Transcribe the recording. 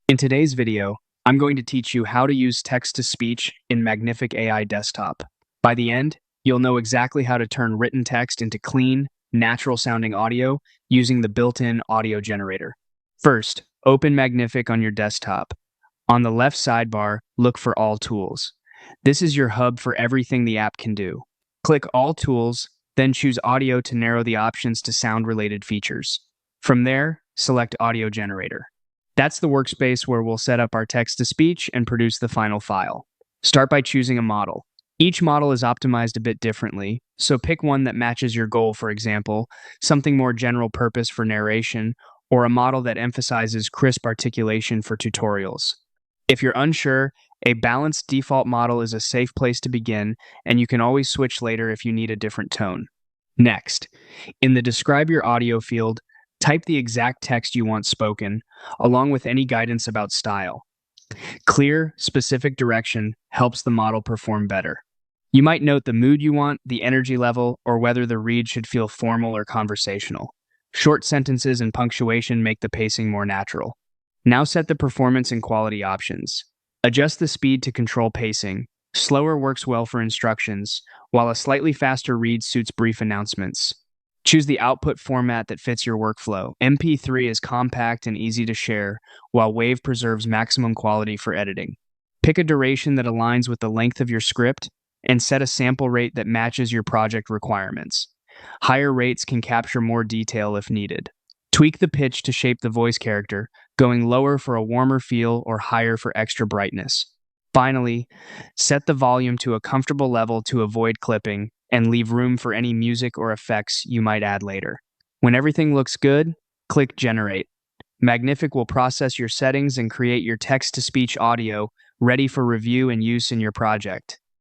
In today's video, I'm going to teach you how to use text-to-speech in Magnific AI Desktop. By the end, you'll know exactly how to turn written text into clean, natural-sounding audio using the built-in audio generator. First, open Magnific on your desktop. On the left sidebar, look for All Tools. This is your hub for everything the app can do. Click All Tools, then choose Audio to narrow the options to sound-related features. From there, select Audio Generator. That's the workspace where we'll set up our text-to-speech and produce the final file. Start by choosing a model. Each model is optimized a bit differently, so pick one that matches your goal, for example, something more general purpose for narration, or a model that emphasizes crisp articulation for tutorials. If you're unsure, a balanced default model is a safe place to begin, and you can always switch later if you need a different tone. Next, in the Describe Your Audio field, type the exact text you want spoken, along with any guidance about style. Clear, specific direction helps the model perform better. You might note the mood you want, the energy level, or whether the read should feel formal or conversational. Short sentences and punctuation make the pacing more natural. Now set the performance and quality options. Adjust the speed to control pacing. Slower works well for instructions, while a slightly faster read suits brief announcements. Choose the output format that fits your workflow. MP3 is compact and easy to share, while WAV preserves maximum quality for editing. Pick a duration that aligns with the length of your script, and set a sample rate that matches your project requirements. Higher rates can capture more detail if needed. Tweak the pitch to shape the voice character, going lower for a warmer feel or higher for extra brightness. Finally, set the volume to a comfortable level to avoid clipping, and leave room for any music or effects you might add later. When everything looks good, click Generate. Magnific will process your settings and create your text-to-speech audio ready for review and use in your project.